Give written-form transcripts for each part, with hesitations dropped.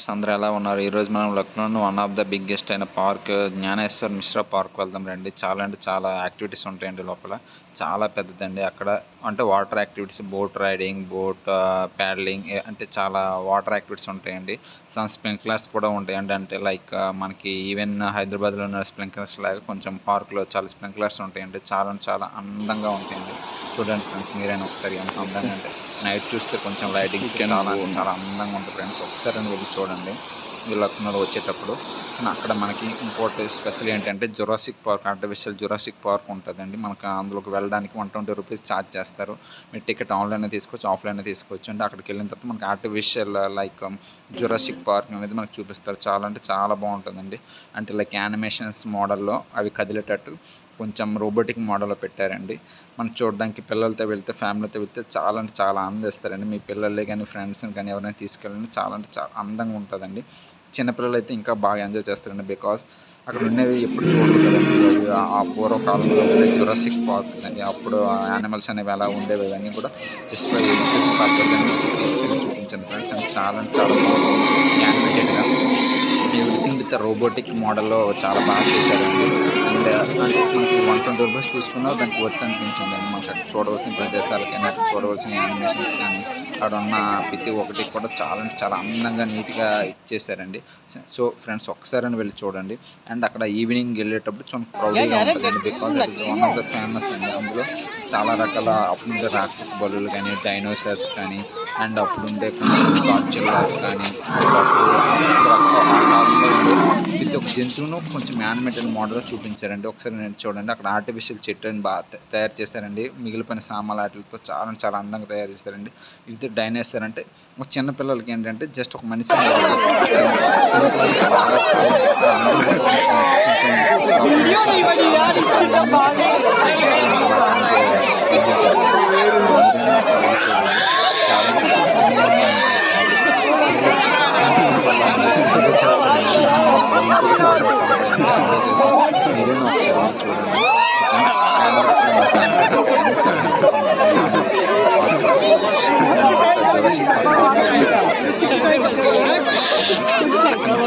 Friends అందరూ ఎలా ఉన్నారు? ఈరోజు మనం లక్నోలో వన్ ఆఫ్ ద బిగ్గెస్ట్ అయిన పార్క్ జ్ఞానేశ్వర్ మిశ్రా పార్క్ వెళ్దాం రండి. చాలా అంటే చాలా యాక్టివిటీస్ ఉంటాయండి లోపల. చాలా పెద్దదండి. అక్కడ అంటే water activities, boat riding, boat paddling అంటే చాలా వాటర్ యాక్టివిటీస్ ఉంటాయండి. సమ్ స్ప్రింక్లర్స్ కూడా ఉంటాయండి. అంటే లైక్ మనకి ఈవెన్ హైదరాబాద్లో ఉన్న స్ప్రింక్లర్స్ లాగా కొంచెం పార్క్లో చాలా స్ప్రింక్లర్స్ ఉంటాయండి. చాలా అంటే చాలా అందంగా ఉంటాయండి. చూడండి ఫ్రెండ్స్, మీరైనా ఒకసారి ఎంత అందంగా అంటే నైట్ చూస్తే కొంచెం లైటింగ్ చాలా చాలా అందంగా ఉంటుంది ఫ్రెండ్స్. ఒకసారి వెళ్ళి చూడండి మీరు లక్నోలో వచ్చేటప్పుడు. అక్కడ మనకి ఇంకోటి స్పెషల్ ఏంటంటే Jurassic park, artificial Jurassic park ఉంటుందండి. మనకు అందులోకి వెళ్ళడానికి 120 రూపీస్ ఛార్జ్ చేస్తారు. మీరు టికెట్ ఆన్లైన్ తీసుకోవచ్చు, ఆఫ్లైన్ తీసుకోవచ్చు అండి. అక్కడికి వెళ్ళిన తర్వాత మనకి ఆర్టిఫిషియల్ లైక్ జురాసిక్ పార్క్ అనేది మనకు చూపిస్తారు. చాలా అంటే చాలా బాగుంటుందండి. అంటే లైక్ యానిమేషన్స్ మోడల్లో అవి కదిలేటట్టు కొంచెం రోబోటిక్ మోడల్లో పెట్టారండి. మనం చూడడానికి పిల్లలతో వెళ్తే, ఫ్యామిలీతో వెళ్తే చాలా అంటే చాలా ఆనందిస్తారండి. మీ పిల్లల్ని కానీ ఫ్రెండ్స్ని కానీ ఎవరైనా తీసుకెళ్ళండి. చాలా అంటే చాలా అందంగా ఉంటుందండి. చిన్నపిల్లలు అయితే ఇంకా బాగా ఎంజాయ్ చేస్తారండి. బికాస్ అక్కడ ఉండేవి ఎప్పుడు చూడరు కదండి. అవి ఆ పూర్వకాలంలో ఉండే జురాసిక్ పార్క్ అండి. అప్పుడు యానిమల్స్ అనేవి ఎలా ఉండేవి అవన్నీ కూడా జస్ట్ ఫర్ ఎడ్యుకేషన్ పర్పస్ అని తీసుకెళ్ళి చూపించాను ఫ్రెండ్స్. అండ్ చాలా అంటే చాలా బాగుంది యానిమేటెడ్గా. ఎవ్రీథింగ్ విత్ రోబోటిక్ మోడల్లో చాలా బాగా చేశారండి. అండ్ అంటే మనకి 120 రూపీస్ తీసుకున్నా దానికి వర్త్ అనిపించిందండి. మనకి అక్కడ చూడవలసిన ప్రదేశాలు కానీ, అక్కడ చూడవలసిన యానిమేషన్స్ కానీ, అక్కడ ఉన్న ప్రతి ఒక్కటి కూడా చాలా అంటే చాలా అందంగా నీట్గా ఇచ్చేసారండి. సో ఫ్రెండ్స్ ఒకసారి వెళ్ళి చూడండి. అండ్ అక్కడ ఈవినింగ్ వెళ్ళేటప్పుడు చాలా క్రౌడీగా ఉంటుందండి. బికాజ్ అది వన్ ఆఫ్ ద ఫేమస్ అండి. అందులో చాలా రకాల అప్పుడుండే రాక్షస బలులు కానీ, డైనోసార్స్ కానీ, అండ్ అప్పుడుండే కొంచెం గాడ్జిల్లాస్ కానీ, అండ్ అప్పుడు ప్రతి ఒక్క జంతువును కొంచెం యానిమేటెడ్ మోడల్లో చూపించారండి. ఒకసారి నేను చూడండి. అక్కడ ఆర్టిఫిషియల్ చెట్టుని బాగా తయారు చేశారండి. మిగిలిపోయిన సామాన్లు వాటితో చాలా చాలా అందంగా తయారు చేశారండి. ఇది డైనోసార్ అంటే ఒక చిన్న పిల్లలకి ఏంటంటే జస్ట్ ఒక మనిషి చిన్నపిల్లలకి బాగా మీరేనా ఒకసారి చూడండి.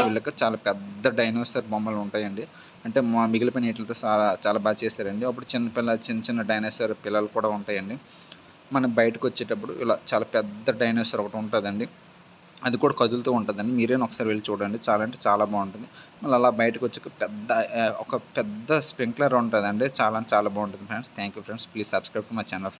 వీళ్ళకి చాలా పెద్ద డైనోసార్ బొమ్మలు ఉంటాయండి. అంటే మిగిలిపోయిన వీటితో చాలా చాలా బాగా చేశారండి. అప్పుడు చిన్న చిన్న డైనోసార్ పిల్లలు కూడా ఉంటాయండి. మనం బయటకు వచ్చేటప్పుడు ఇలా చాలా పెద్ద డైనోసార్ ఒకటి ఉంటుందండి. అది కూడా కదులుతూ ఉంటుందండి. మీరైనా ఒకసారి వెళ్ళి చూడండి. చాలా అంటే చాలా బాగుంటుంది. మళ్ళీ అలా బయటకు వచ్చాక ఒక పెద్ద స్ప్రింక్లర్ ఉంటుందండి. చాలా అంటే చాలా బాగుంటుంది friends. Thank you friends. Please subscribe to my channel.